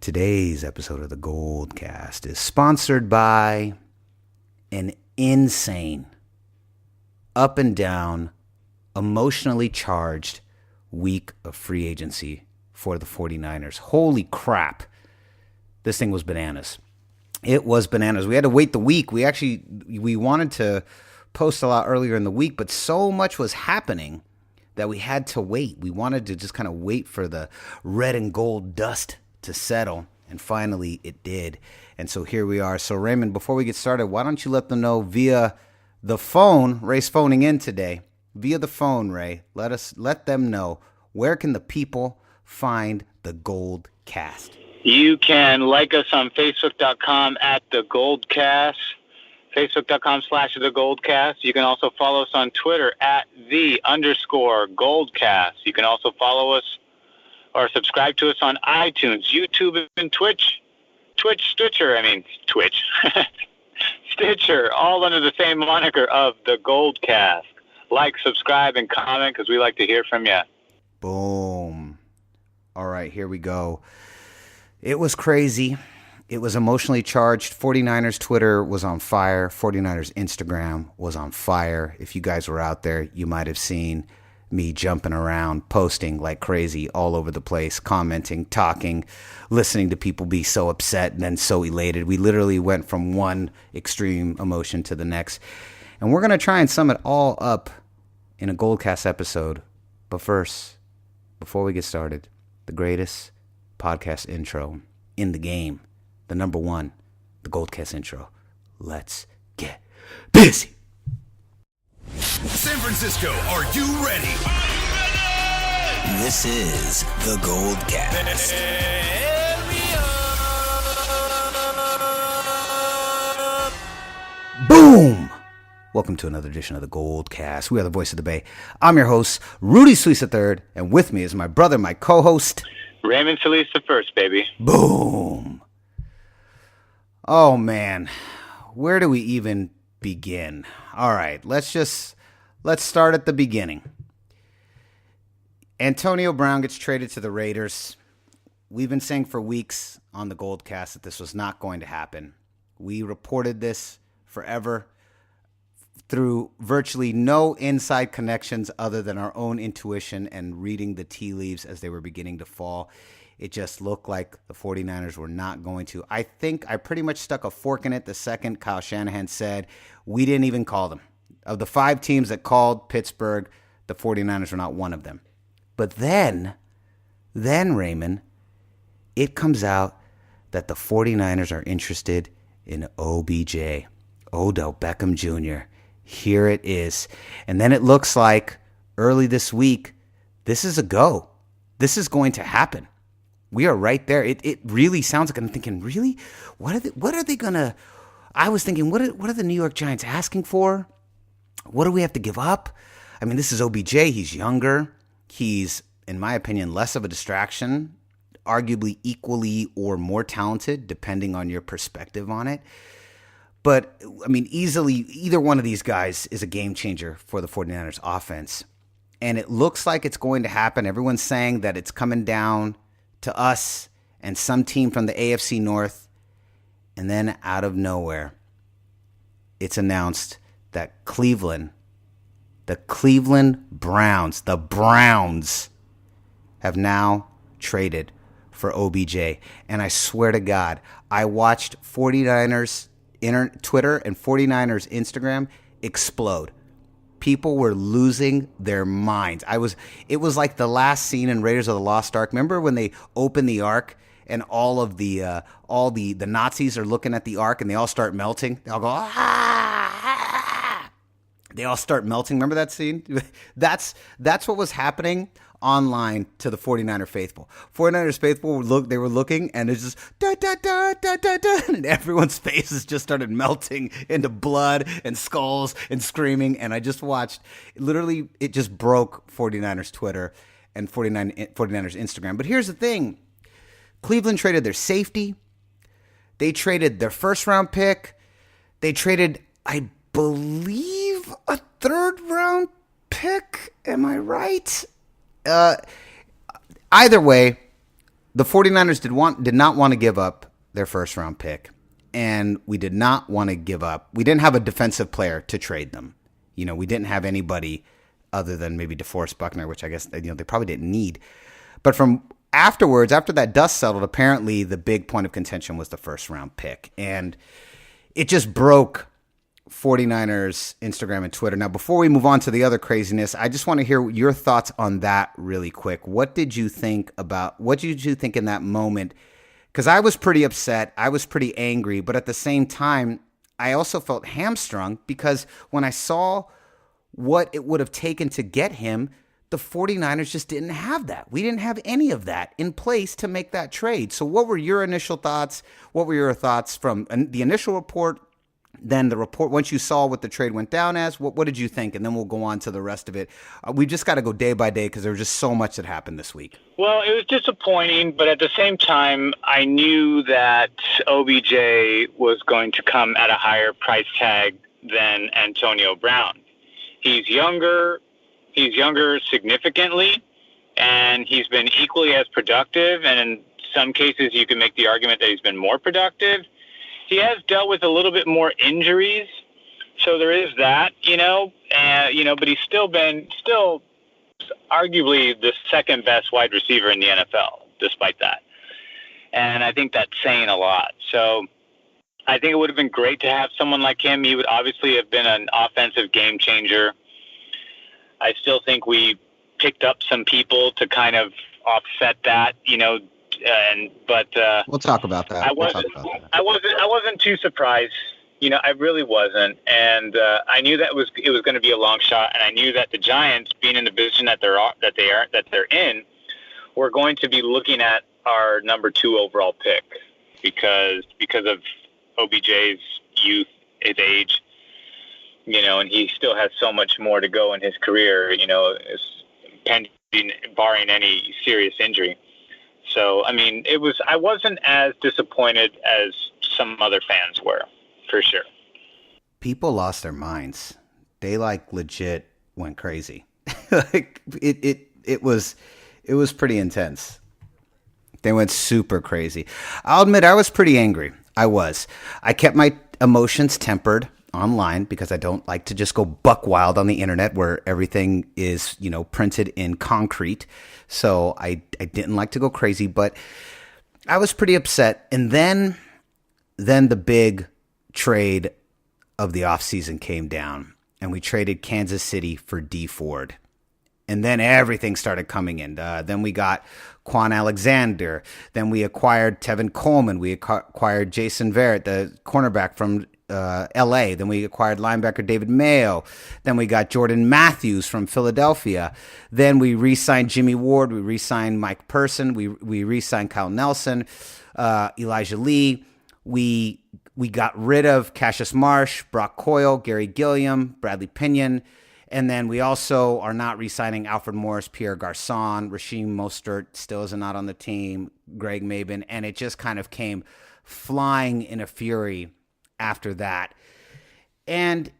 Today's episode of the GoldCast is sponsored by an insane, up and down, emotionally charged week of free agency for the 49ers. Holy crap. This thing was bananas. It was bananas. We had to wait the week. We wanted to post a lot earlier in the week, but so much was happening that we had to wait. We wanted to just kind of wait for the red and gold dust to settle, and finally it did. And so here we are. So Raymond, before we get started, why don't you let them know via the phone? Ray's phoning in today. Via the phone, Ray, let them know, where can the people find the GoldCast? You can like us on Facebook.com at the GoldCast, Facebook.com/the GoldCast. You can also follow us on Twitter at _GoldCast. You can also follow us or subscribe to us on iTunes, YouTube, and Twitch, Stitcher, all under the same moniker of the GoldCast. Like, subscribe, and comment because we like to hear from you. Boom. All right, here we go. It was crazy. It was emotionally charged. 49ers Twitter was on fire. 49ers Instagram was on fire. If you guys were out there, you might have seen me jumping around, posting like crazy all over the place, commenting, talking, listening to people be so upset and then so elated. We literally went from one extreme emotion to the next. And we're going to try and sum it all up in a GoldCast episode. But first, before we get started, the greatest podcast intro in the game, the number one, the GoldCast intro. Let's get busy. San Francisco, are you ready? This is the GoldCast. Boom! Welcome to another edition of the GoldCast. We are the voice of the Bay. I'm your host, Rudy Solis III, and with me is my brother, my co-host, Raymond Solis the first, baby. Boom! Oh, man. Where do we even begin? All right, let's start at the beginning. Antonio Brown gets traded to the Raiders. We've been saying for weeks on the GoldCast that this was not going to happen. We reported this forever through virtually no inside connections other than our own intuition and reading the tea leaves as they were beginning to fall. It just looked like the 49ers were not going to. I think I pretty much stuck a fork in it the second Kyle Shanahan said, we didn't even call them. Of the 5 teams that called Pittsburgh, the 49ers were not one of them. But then Raymond, it comes out that the 49ers are interested in OBJ, Odell Beckham Jr. Here it is. And then it looks like early this week, this is a go. This is going to happen. We are right there. It really sounds like, I'm thinking, really? What are they going to, I was thinking, what are the New York Giants asking for? What do we have to give up? I mean, this is OBJ. He's younger. He's, in my opinion, less of a distraction, arguably equally or more talented, depending on your perspective on it. But, I mean, easily, either one of these guys is a game changer for the 49ers offense. And it looks like it's going to happen. Everyone's saying that it's coming down to us and some team from the AFC North. And then out of nowhere, it's announced that the Cleveland Browns, the Browns, have now traded for OBJ. And I swear to God, I watched 49ers Twitter and 49ers Instagram explode. People were losing their minds. It was like the last scene in Raiders of the Lost Ark. Remember when they open the Ark and all the Nazis are looking at the Ark and they all start melting? They all go, ah! They all start melting. Remember that scene? That's what was happening online to the 49er faithful. 49ers faithful they were looking, and it's just da da da da da da, and everyone's faces just started melting into blood and skulls and screaming. And I just watched, literally, it just broke 49ers Twitter and 49ers Instagram. But here's the thing: Cleveland traded their safety, they traded their first round pick, they traded, I believe, a third round pick. Am I right? Either way, the 49ers did not want to give up their first round pick, and we did not want to give up. We didn't have a defensive player to trade them. We didn't have anybody other than maybe DeForest Buckner, which I guess they probably didn't need. But from afterwards, after that dust settled, apparently the big point of contention was the first round pick, and it just broke 49ers Instagram and Twitter. Now, before we move on to the other craziness, I just want to hear your thoughts on that really quick. What did you think in that moment? Because I was pretty upset. I was pretty angry. But at the same time, I also felt hamstrung because when I saw what it would have taken to get him, the 49ers just didn't have that. We didn't have any of that in place to make that trade. So what were your initial thoughts? What were your thoughts from the initial report? Then the report, once you saw what the trade went down as, what did you think? And then we'll go on to the rest of it. We just got to go day by day because there was just so much that happened this week. Well, it was disappointing, but at the same time, I knew that OBJ was going to come at a higher price tag than Antonio Brown. He's younger significantly, and he's been equally as productive, and in some cases you can make the argument that he's been more productive. He has dealt with a little bit more injuries, so there is that, but he's still arguably the second best wide receiver in the NFL, despite that. And I think that's saying a lot. So I think it would have been great to have someone like him. He would obviously have been an offensive game changer. I still think we picked up some people to kind of offset that, but we'll talk about that. I wasn't too surprised. I really wasn't, and I knew that it was going to be a long shot, and I knew that the Giants, being in the position that they're in, were going to be looking at our number 2 overall pick because of OBJ's youth, his age, and he still has so much more to go in his career, barring any serious injury. So, I wasn't as disappointed as some other fans were, for sure. People lost their minds. They legit went crazy. It was pretty intense. They went super crazy. I'll admit I was pretty angry. I kept my emotions tempered online because I don't like to just go buck wild on the internet where everything is, printed in concrete. So I didn't like to go crazy, but I was pretty upset. And then the big trade of the offseason came down, and we traded Kansas City for Dee Ford. And then everything started coming in. Then we got Kwon Alexander. Then we acquired Tevin Coleman. We acquired Jason Verrett, the cornerback from L.A. Then we acquired linebacker David Mayo. Then we got Jordan Matthews from Philadelphia. Then we re-signed Jimmy Ward. We re-signed Mike Person. We re-signed Kyle Nelson, Elijah Lee. We got rid of Cassius Marsh, Brock Coyle, Gary Gilliam, Bradley Pinion. And then we also are not re-signing Alfred Morris, Pierre Garçon, Rasheem Mostert still is not on the team, Greg Mabin. And it just kind of came flying in a fury after that. And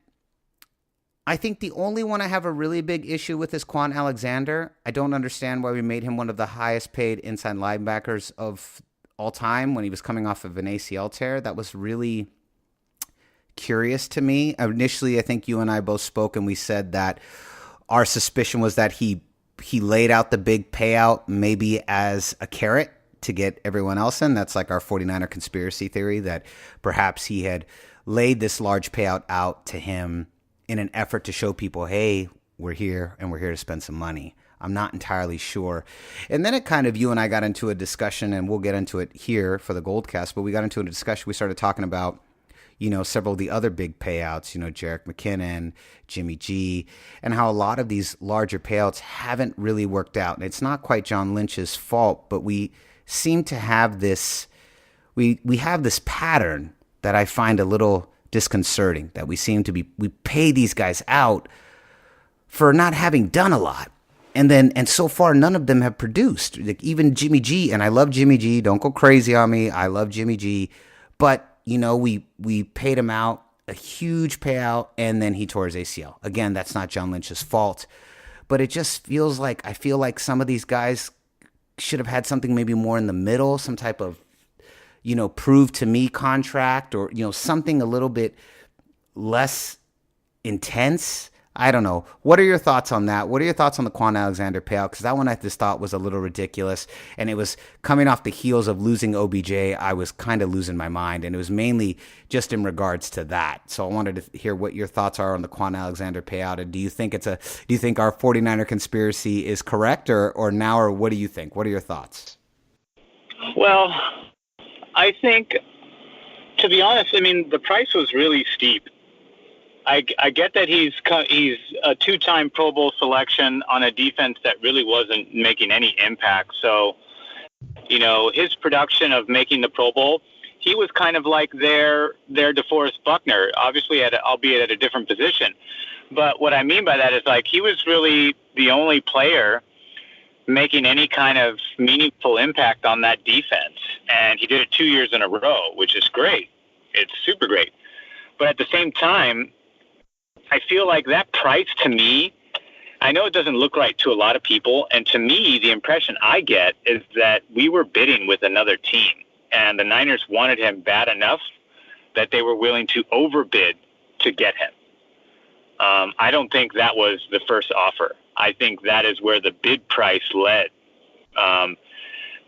I think the only one I have a really big issue with is Kwon Alexander. I don't understand why we made him one of the highest paid inside linebackers of all time when he was coming off of an ACL tear. That was really curious to me. Initially, I think you and I both spoke and we said that our suspicion was that he laid out the big payout maybe as a carrot to get everyone else in. That's like our 49er conspiracy theory, that perhaps he had laid this large payout out to him in an effort to show people, hey, we're here and we're here to spend some money. I'm not entirely sure. And then it kind of, you and I got into a discussion, and we'll get into it here for the GoldCast, but we got into a discussion. We started talking about, several of the other big payouts, Jerick McKinnon, Jimmy G, and how a lot of these larger payouts haven't really worked out. And it's not quite John Lynch's fault, but we seem to have this, we have this pattern that I find a little disconcerting, that we pay these guys out for not having done a lot. And so far, none of them have produced. Like even Jimmy G, and I love Jimmy G. Don't go crazy on me. I love Jimmy G. But, we paid him out a huge payout, and then he tore his ACL. Again, that's not John Lynch's fault. But it just feels like, I feel like some of these guys should have had something maybe more in the middle, some type of, prove to me contract, or, something a little bit less intense. I don't know. What are your thoughts on that? What are your thoughts on the Kwon Alexander payout? Because that one I just thought was a little ridiculous, and it was coming off the heels of losing OBJ. I was kind of losing my mind, and it was mainly just in regards to that. So I wanted to hear what your thoughts are on the Kwon Alexander payout, and do you think our 49er conspiracy is correct, or what do you think? What are your thoughts? Well, I think, to be honest, the price was really steep. I get that he's a two-time Pro Bowl selection on a defense that really wasn't making any impact. So, his production of making the Pro Bowl, he was kind of like their DeForest Buckner, obviously albeit at a different position. But what I mean by that is, like, he was really the only player making any kind of meaningful impact on that defense. And he did it 2 years in a row, which is great. It's super great. But at the same time, I feel like that price, to me, I know it doesn't look right to a lot of people, and to me, the impression I get is that we were bidding with another team, and the Niners wanted him bad enough that they were willing to overbid to get him. I don't think that was the first offer. I think that is where the bid price led,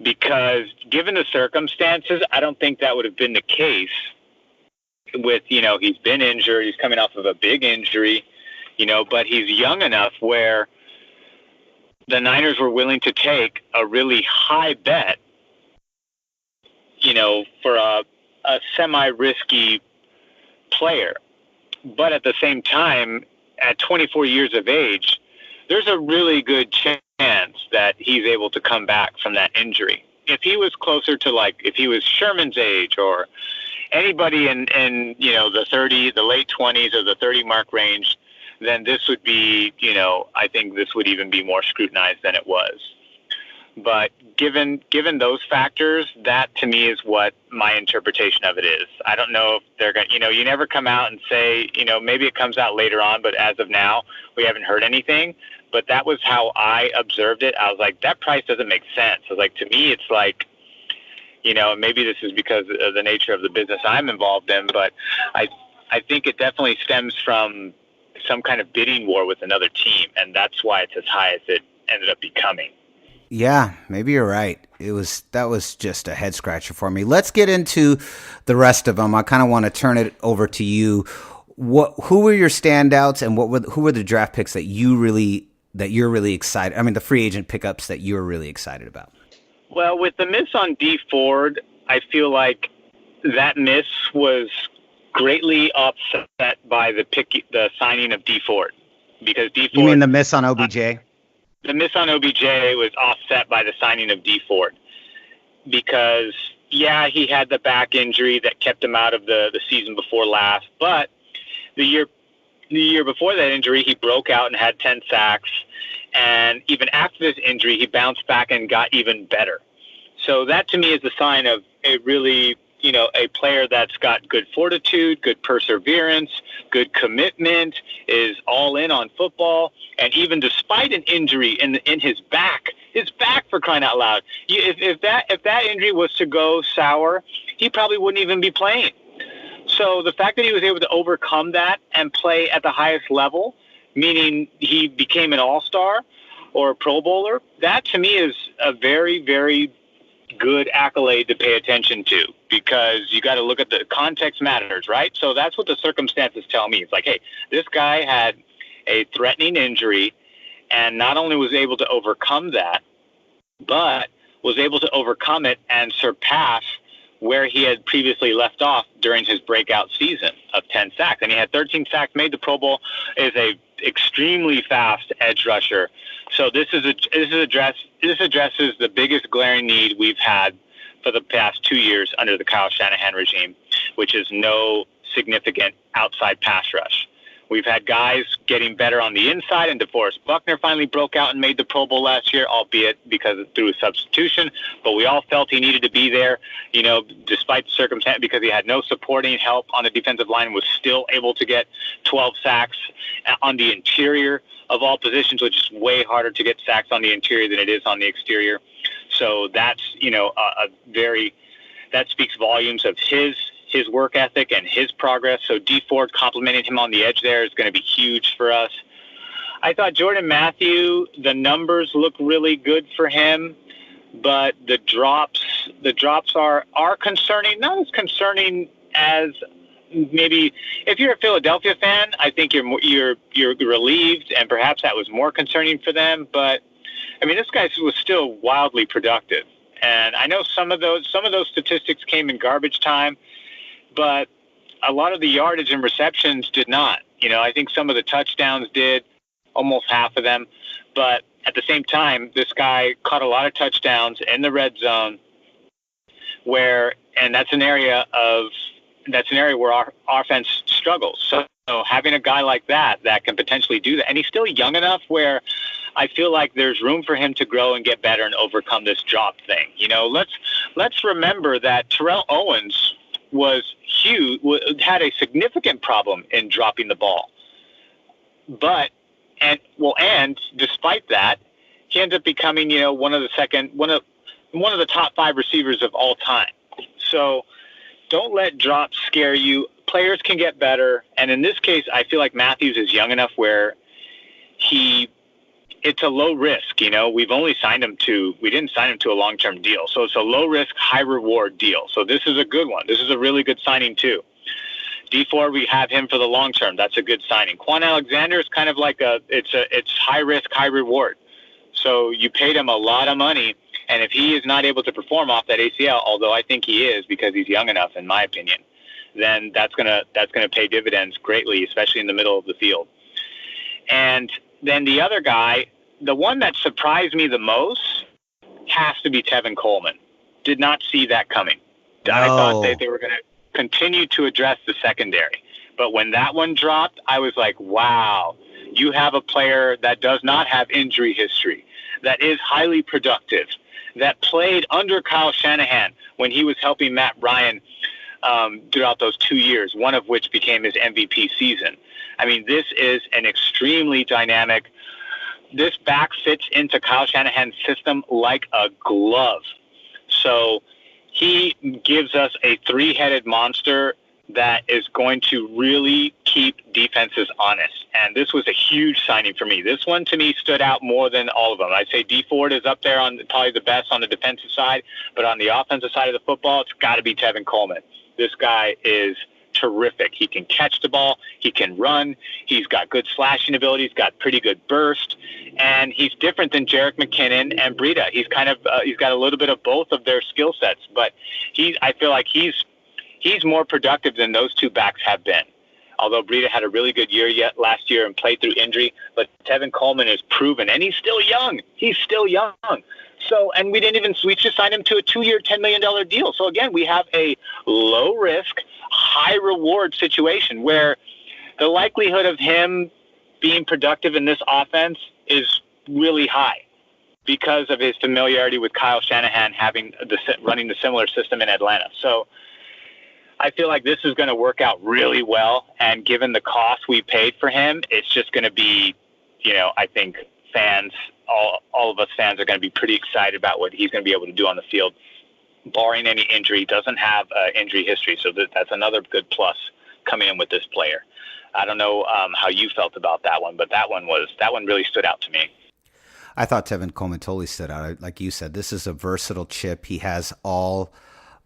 because given the circumstances, I don't think that would have been the case. With, he's been injured, he's coming off of a big injury, but he's young enough where the Niners were willing to take a really high bet, for a semi-risky player. But at the same time, at 24 years of age, there's a really good chance that he's able to come back from that injury. If he was closer to, if he was Sherman's age or anybody in the late 20s or the 30 mark range, then this would be, I think this would even be more scrutinized than it was. But given those factors, that to me is what my interpretation of it is. I don't know if they're going to, you never come out and say, maybe it comes out later on, but as of now, we haven't heard anything. But that was how I observed it. I was like, that price doesn't make sense. I was like, to me, it's like, maybe this is because of the nature of the business I'm involved in, but I think it definitely stems from some kind of bidding war with another team, and that's why it's as high as it ended up becoming. Yeah, maybe you're right. That was just a head scratcher for me. Let's get into the rest of them. I kind of want to turn it over to you. Who were your standouts, and who were the draft picks that you're really excited? I mean, the free agent pickups that you're really excited about. Well, with the miss on Dee Ford, I feel like that miss was greatly offset by the signing of Dee Ford, because Dee Ford. You mean the miss on OBJ? The miss on OBJ was offset by the signing of Dee Ford, because he had the back injury that kept him out of the season before last, but the year before that injury, he broke out and had 10 sacks. And even after this injury, he bounced back and got even better. So that to me is a sign of a really, a player that's got good fortitude, good perseverance, good commitment, is all in on football. And even despite an injury in his back for crying out loud, if that injury was to go sour, he probably wouldn't even be playing. So the fact that he was able to overcome that and play at the highest level, meaning he became an all-star or a Pro Bowler, that to me is a very, very good accolade to pay attention to, because you got to look at the context matters, right? So that's what the circumstances tell me. It's like, hey, this guy had a threatening injury and not only was able to overcome that, but was able to overcome it and surpass where he had previously left off during his breakout season of 10 sacks. And he had 13 sacks, made the Pro Bowl, is a extremely fast edge rusher. So this addresses the biggest glaring need we've had for the past 2 years under the Kyle Shanahan regime, which is no significant outside pass rush. We've had guys getting better on the inside, and DeForest Buckner finally broke out and made the Pro Bowl last year, albeit through a substitution. But we all felt he needed to be there, despite the circumstance, because he had no supporting help on the defensive line and was still able to get 12 sacks on the interior of all positions, which is way harder to get sacks on the interior than it is on the exterior. So that's, that speaks volumes of his work ethic and his progress. So Dee Ford complimenting him on the edge there is going to be huge for us. I thought Jordan Matthew, the numbers look really good for him, but the drops are concerning. Not as concerning as maybe if you're a Philadelphia fan, I think you're relieved, and perhaps that was more concerning for them. But I mean, this guy was still wildly productive, and I know some of those statistics came in garbage time, but a lot of the yardage and receptions did not. I think some of the touchdowns did, almost half of them, but at the same time, this guy caught a lot of touchdowns in the red zone, and that's an area where our offense struggles. So having a guy like that can potentially do that, and he's still young enough where I feel like there's room for him to grow and get better and overcome this drop thing. Let's remember that Terrell Owens was huge, had a significant problem in dropping the ball, and despite that, he ends up becoming one of the top 5 receivers of all time. So don't let drops scare you. Players can get better, and in this case, I feel like Matthews is young enough where it's a low risk. We didn't sign him to a long-term deal, so it's a low risk, high reward deal. So this is a good one. This is a really good signing too. Dee Ford, we have him for the long term. That's a good signing. Kwon Alexander is kind of like it's high risk, high reward. So you paid him a lot of money, and if he is not able to perform off that ACL, although I think he is because he's young enough, in my opinion, then that's gonna pay dividends greatly, especially in the middle of the field. And then the other guy, the one that surprised me the most, has to be Tevin Coleman. Did not see that coming. No. I thought that they were going to continue to address the secondary. But when that one dropped, I was like, wow, you have a player that does not have injury history, that is highly productive, that played under Kyle Shanahan when he was helping Matt Ryan throughout those 2 years, one of which became his MVP season. I mean, this is an extremely dynamic. This back fits into Kyle Shanahan's system like a glove. So he gives us a 3-headed monster that is going to really keep defenses honest. And this was a huge signing for me. This one, to me, stood out more than all of them. I'd say Dee Ford is up there on probably the best on the defensive side, but on the offensive side of the football, it's got to be Tevin Coleman. This guy is terrific. He can catch the ball. He can run. He's got good slashing ability. He's got pretty good burst. And he's different than Jerick McKinnon and Breida. He's kind of he's got a little bit of both of their skill sets, but I feel like he's more productive than those two backs have been. Although Breida had a really good year last year and played through injury, but Tevin Coleman is proven, and he's still young. He's still young. So, and we just signed him to a 2-year, $10 million deal. So again, we have a low risk, high reward situation where the likelihood of him being productive in this offense is really high because of his familiarity with Kyle Shanahan running the similar system in Atlanta. So I feel like this is going to work out really well. And given the cost we paid for him, it's just going to be, I think fans, all of us fans are going to be pretty excited about what he's going to be able to do on the field, barring any injury. Doesn't have injury history, so that's another good plus coming in with this player. I don't know how you felt about that one, but that one really stood out to me. I thought Tevin Coleman totally stood out. Like you said, this is a versatile chip. He has all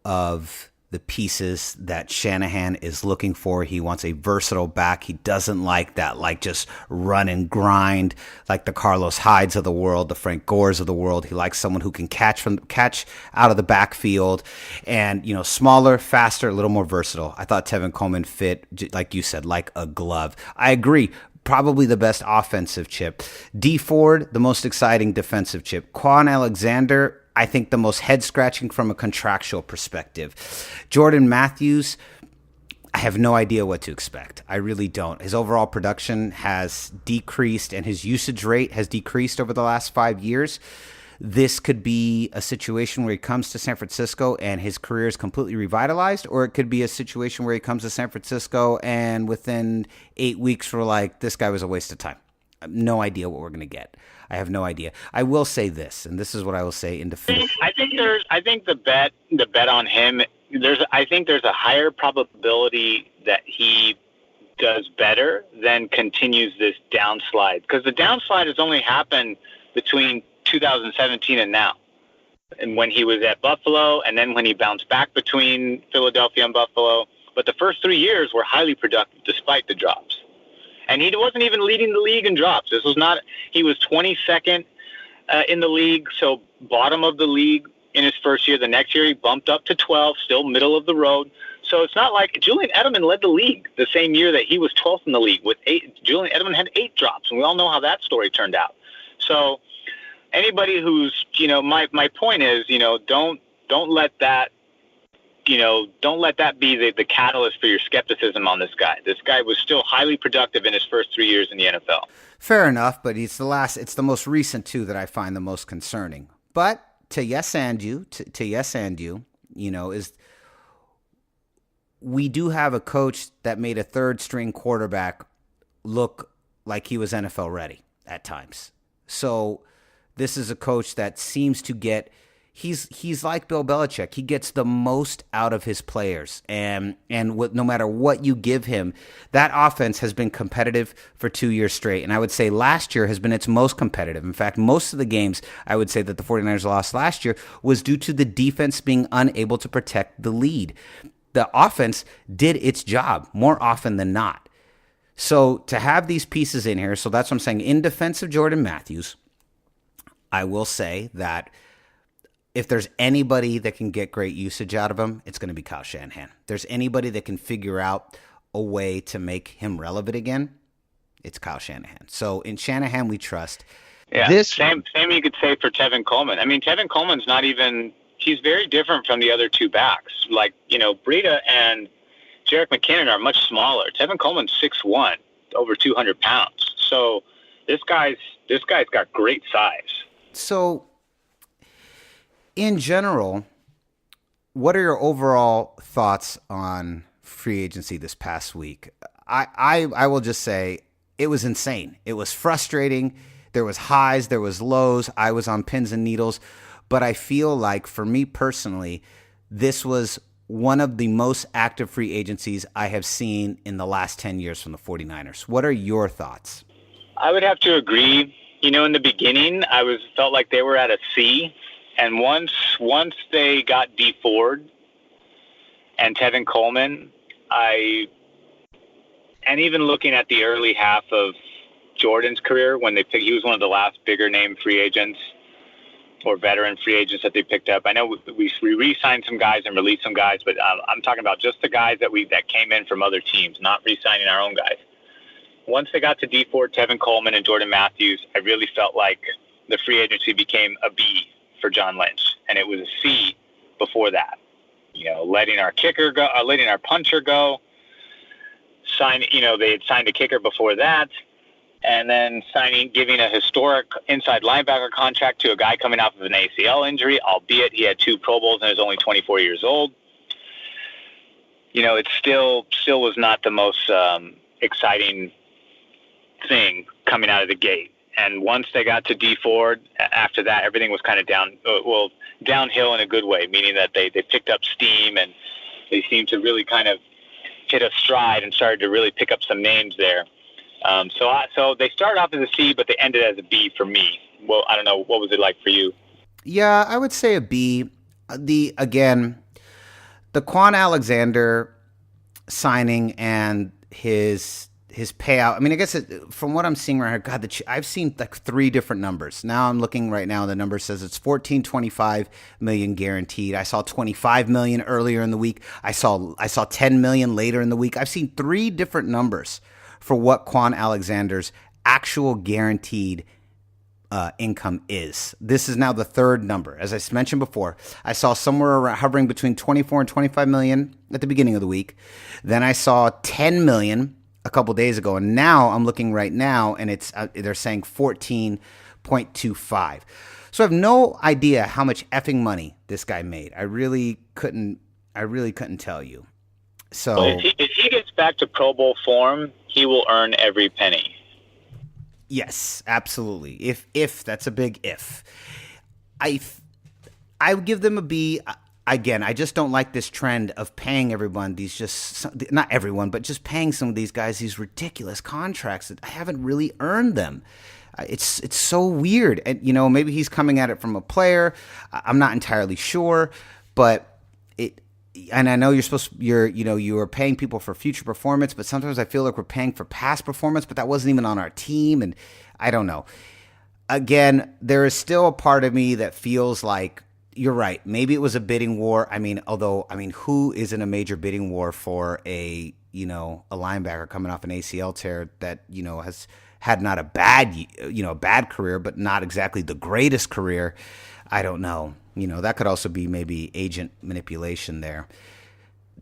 of the pieces that Shanahan is looking for. He wants a versatile back. He doesn't like that, just run and grind, like the Carlos Hydes of the world, the Frank Gores of the world. He likes someone who can catch out of the backfield, and smaller, faster, a little more versatile. I thought Tevin Coleman fit, like you said, like a glove. I agree. Probably the best offensive chip. Dee Ford, the most exciting defensive chip. Kwon Alexander, I think the most head-scratching from a contractual perspective. Jordan Matthews, I have no idea what to expect. I really don't. His overall production has decreased, and his usage rate has decreased over the last 5 years. This could be a situation where he comes to San Francisco and his career is completely revitalized, or it could be a situation where he comes to San Francisco and within 8 weeks we're like, this guy was a waste of time. I have no idea what we're going to get. I have no idea. I will say this, and this is what I will say in defense. I think the bet on him, I think there's a higher probability that he does better than continues this downslide, because the downslide has only happened between 2017 and now, and when he was at Buffalo, and then when he bounced back between Philadelphia and Buffalo. But the first 3 years were highly productive despite the drops, and he wasn't even leading the league in drops. This was not. He was 22nd in the league, so bottom of the league in his first year. The next year he bumped up to 12, still middle of the road. So it's not like Julian Edelman led the league the same year that he was 12th in the league with 8. Julian Edelman had 8 drops, and we all know how that story turned out. So anybody who's, my point is, don't let that, don't let that be the catalyst for your skepticism on this guy. This guy was still highly productive in his first 3 years in the NFL. Fair enough, but it's the most recent 2 that I find the most concerning. But to yes and you, is we do have a coach that made a third-string quarterback look like he was NFL ready at times. So this is a coach that seems to get he's like Bill Belichick. He gets the most out of his players, and no matter what you give him, that offense has been competitive for 2 years straight. And I would say last year has been its most competitive. In fact, most of the games I would say that the 49ers lost last year was due to the defense being unable to protect the lead. The offense did its job more often than not. So to have these pieces in here, so that's what I'm saying. In defense of Jordan Matthews, I will say that if there's anybody that can get great usage out of him, it's going to be Kyle Shanahan. If there's anybody that can figure out a way to make him relevant again, it's Kyle Shanahan. So in Shanahan, we trust. Yeah, same you could say for Tevin Coleman. I mean, Tevin Coleman's not even – he's very different from the other 2 backs. Like, Breida and Jerick McKinnon are much smaller. Tevin Coleman's 6'1", over 200 pounds. So this guy's got great size. So in general, what are your overall thoughts on free agency this past week? I will just say it was insane. It was frustrating. There was highs, there was lows. I was on pins and needles. But I feel like, for me personally, this was one of the most active free agencies I have seen in the last 10 years from the 49ers. What are your thoughts? I would have to agree. In the beginning, felt like they were at a C. And once they got Dee Ford and Tevin Coleman, and even looking at the early half of Jordan's career, when he was one of the last bigger name free agents or veteran free agents that they picked up. I know we re-signed some guys and released some guys, but I'm talking about just the guys that came in from other teams, not re-signing our own guys. Once they got to Dee Ford, Tevin Coleman, and Jordan Matthews, I really felt like the free agency became a B for John Lynch, and it was a C before that. Letting our kicker go, letting our puncher go. They had signed a kicker before that, and then giving a historic inside linebacker contract to a guy coming off of an ACL injury, albeit he had 2 Pro Bowls and is only 24 years old. It still was not the most exciting thing coming out of the gate. And once they got to Dee Ford, after that, everything was kind of downhill in a good way, meaning that they picked up steam and they seemed to really kind of hit a stride and started to really pick up some names there. So they started off as a C, but they ended as a B for me. Well, I don't know. What was it like for you? Yeah, I would say a B. The Kwon Alexander signing and his payout. I mean, I guess from what I'm seeing right here, God, I've seen like 3 different numbers. Now I'm looking right now. The number says it's $14.25 million guaranteed. I saw $25 million earlier in the week. I saw $10 million later in the week. I've seen 3 different numbers for what Kwon Alexander's actual guaranteed income is. This is now the 3rd number. As I mentioned before, I saw somewhere around hovering between 24 and 25 million at the beginning of the week. Then I saw 10 million a couple days ago, and now I'm looking right now, and it's they're saying 14.25. So I have no idea how much effing money this guy made. I really couldn't tell you. So if he gets back to Pro Bowl form, he will earn every penny. Yes, absolutely. If that's a big if. I would give them a B. Again, I just don't like this trend of paying everyone not everyone, but just paying some of these guys these ridiculous contracts that I haven't really earned them. It's so weird. And, maybe he's coming at it from a player. I'm not entirely sure, but and I know you are paying people for future performance, but sometimes I feel like we're paying for past performance, but that wasn't even on our team. And I don't know. Again, there is still a part of me that feels like, you're right. Maybe it was a bidding war. Who is in a major bidding war for a linebacker coming off an ACL tear that, has had not a bad career, but not exactly the greatest career. I don't know. That could also be maybe agent manipulation there.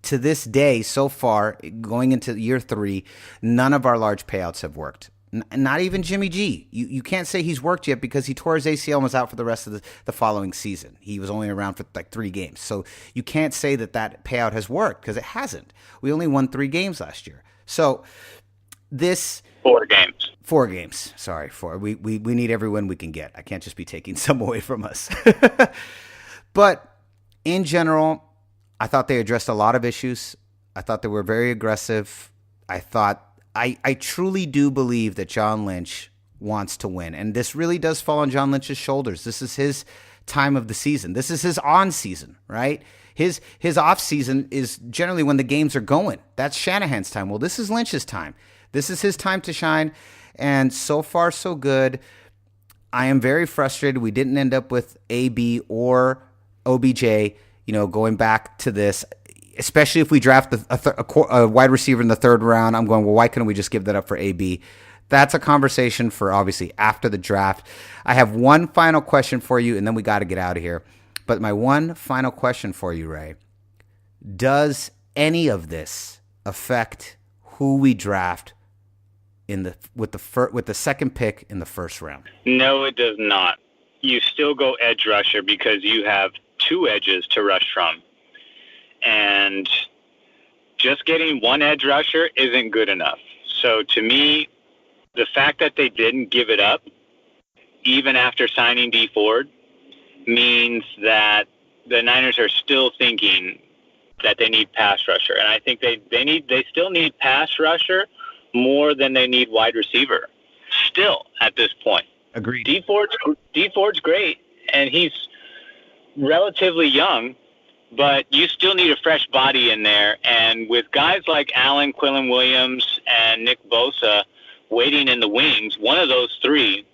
To this day, so far, going into year 3, none of our large payouts have worked. Not even Jimmy G. You can't say he's worked yet because he tore his ACL and was out for the rest of the following season. He was only around for like 3 games. So you can't say that payout has worked because it hasn't. We only won 3 games last year. So this... 4 games. 4 games. Sorry, 4. We need every win we can get. I can't just be taking some away from us. But in general, I thought they addressed a lot of issues. I thought they were very aggressive. I truly do believe that John Lynch wants to win. And this really does fall on John Lynch's shoulders. This is his time of the season. This is his on season, right? His off season is generally when the games are going. That's Shanahan's time. Well, this is Lynch's time. This is his time to shine. And so far, so good. I am very frustrated. We didn't end up with AB or OBJ, going back to this. Especially if we draft a wide receiver in the 3rd round, I'm going, well, why couldn't we just give that up for AB? That's a conversation for obviously after the draft. I have one final question for you, and then we got to get out of here. But my one final question for you, Ray, does any of this affect who we draft with the second pick in the 1st round? No, it does not. You still go edge rusher because you have 2 edges to rush from. And just getting 1 edge rusher isn't good enough. So to me, the fact that they didn't give it up, even after signing Dee Ford, means that the Niners are still thinking that they need pass rusher. And I think they still need pass rusher more than they need wide receiver. Still at this point. Agreed. Dee Ford's great, and he's relatively young. But you still need a fresh body in there. And with guys like Allen, Quillen Williams, and Nick Bosa waiting in the wings, one of those 3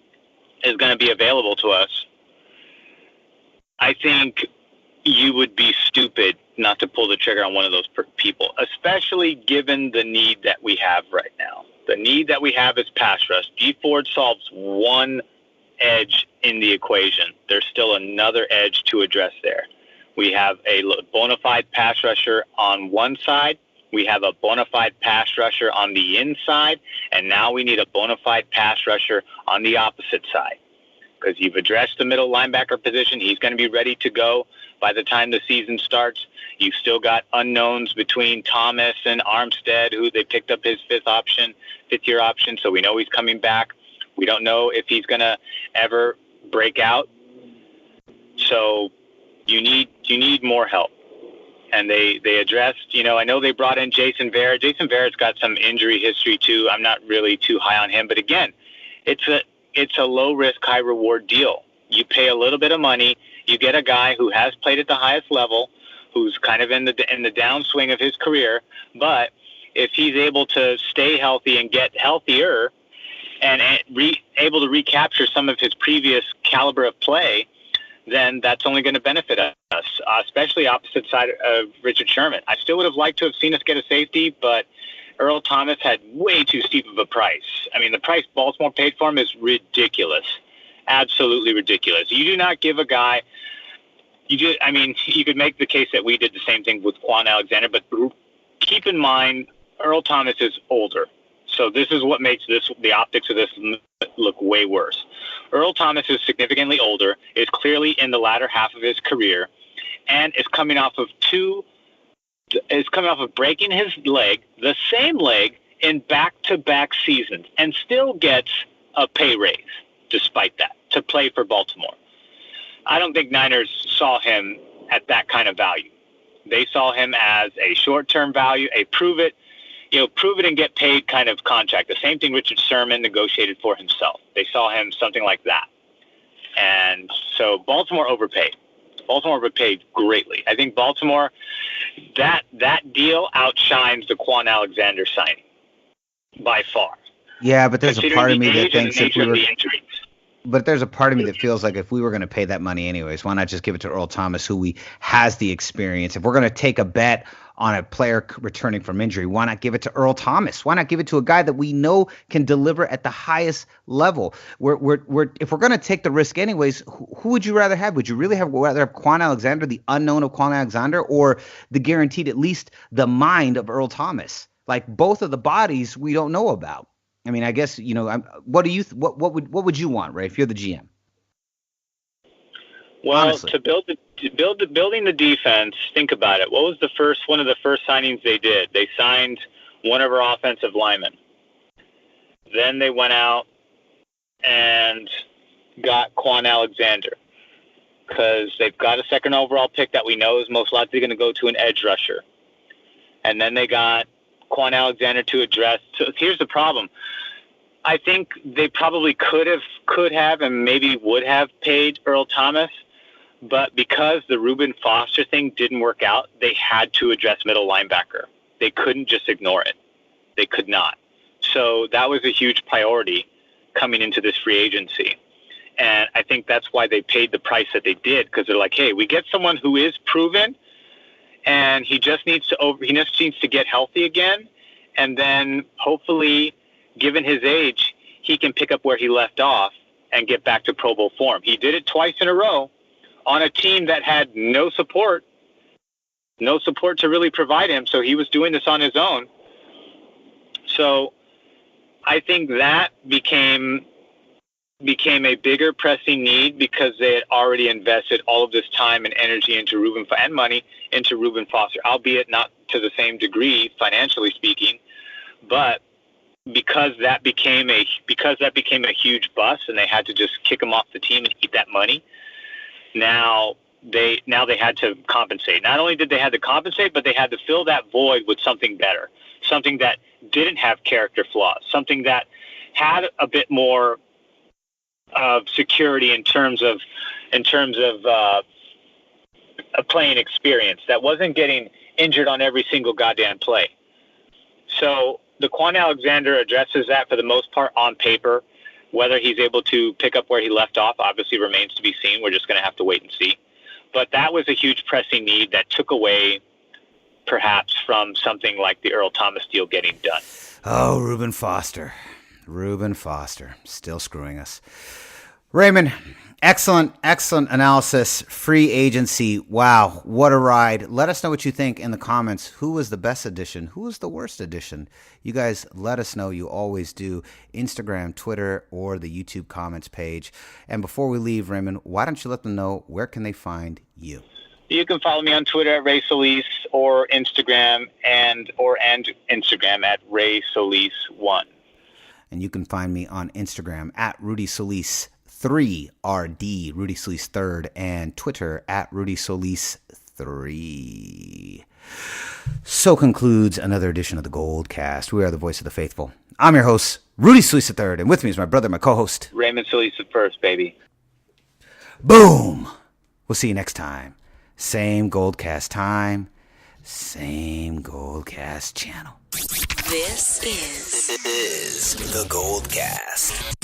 is going to be available to us. I think you would be stupid not to pull the trigger on one of those people, especially given the need that we have right now. The need that we have is pass rush. Dee Ford solves 1 edge in the equation. There's still another edge to address there. We have a bona fide pass rusher on one side. We have a bona fide pass rusher on the inside. And now we need a bona fide pass rusher on the opposite side. Because you've addressed the middle linebacker position. He's going to be ready to go by the time the season starts. You've still got unknowns between Thomas and Armstead, who they picked up his 5th-year option. So we know he's coming back. We don't know if he's going to ever break out. So you need more help. And they addressed, I know they brought in Jason Vera. Jason Vera's got some injury history too. I'm not really too high on him, but again, it's a low risk, high reward deal. You pay a little bit of money, you get a guy who has played at the highest level, who's kind of in the downswing of his career, but if he's able to stay healthy and get healthier and able to recapture some of his previous caliber of play, then that's only going to benefit us, especially opposite side of Richard Sherman. I still would have liked to have seen us get a safety, but Earl Thomas had way too steep of a price. I mean, the price Baltimore paid for him is ridiculous, absolutely ridiculous. You do not give a guy you could make the case that we did the same thing with Kwon Alexander, but keep in mind, Earl Thomas is older. So this is what makes the optics of this look way worse. Earl Thomas is significantly older, is clearly in the latter half of his career, and is coming off of breaking his leg, the same leg, in back-to-back seasons, and still gets a pay raise despite that to play for Baltimore. I don't think Niners saw him at that kind of value. They saw him as a short-term value, a prove it and get paid kind of contract. The same thing Richard Sherman negotiated for himself. They saw him something like that. And so Baltimore overpaid. Baltimore overpaid greatly. I think Baltimore, that deal outshines the Kwon Alexander signing by far. Yeah, but there's a part of me that thinks if we were... injuries. But there's a part of me that feels like if we were going to pay that money anyways, why not just give it to Earl Thomas, who has the experience? If we're going to take a bet on a player returning from injury, why not give it to Earl Thomas? Why not give it to a guy that we know can deliver at the highest level? If we're going to take the risk anyways, who would you rather have? Would you really rather have Kwon Alexander, the unknown of Kwon Alexander, or the guaranteed at least the mind of Earl Thomas? Like both of the bodies we don't know about. I mean, I guess, what would you want, Ray, if you're the GM? Well, Honestly. building the defense, think about it. What was one of the first signings they did? They signed one of our offensive linemen. Then they went out and got Kwon Alexander because they've got a second overall pick that we know is most likely going to go to an edge rusher. And then they got Kwon Alexander to address. So here's the problem. I think they probably could have, and maybe would have paid Earl Thomas, but because the Reuben Foster thing didn't work out, they had to address middle linebacker. They couldn't just ignore it. They could not. So that was a huge priority coming into this free agency. And I think that's why they paid the price that they did, because they're like, hey, we get someone who is proven, and he just needs to get healthy again, and then hopefully, given his age, he can pick up where he left off and get back to Pro Bowl form. He did it twice in a row on a team that had no support to really provide him, so he was doing this on his own. So I think that became a bigger pressing need because they had already invested all of this time and energy into money into Reuben Foster, albeit not to the same degree financially speaking, but because that became a huge bust and they had to just kick him off the team and eat that money. Now they had to compensate. Not only did they have to compensate, but they had to fill that void with something better, something that didn't have character flaws, something that had a bit more of security in terms of a playing experience, that wasn't getting injured on every single goddamn play. So the Kwon Alexander addresses that for the most part on paper. Whether he's able to pick up where he left off obviously remains to be seen. We're just going to have to wait and see. But that was a huge pressing need that took away perhaps from something like the Earl Thomas deal getting done. Oh, Reuben Foster, still screwing us. Raymond, excellent analysis. Free agency. Wow, what a ride. Let us know what you think in the comments. Who was the best addition? Who was the worst addition? You guys let us know. You always do. Instagram, Twitter, or the YouTube comments page. And before we leave, Raymond, why don't you let them know where can they find you? You can follow me on Twitter at Ray Solis or Instagram and Instagram at Ray Solis 1. And you can find me on Instagram at Rudy Solis 3RD, Rudy Solis 3rd, and Twitter at Rudy Solis 3. So concludes another edition of the GoldCast. We are the voice of the faithful. I'm your host, Rudy Solis 3rd, and with me is my brother, my co-host, Raymond Solis the first, baby. Boom! We'll see you next time. Same GoldCast time, same GoldCast channel. This is the GoldCast.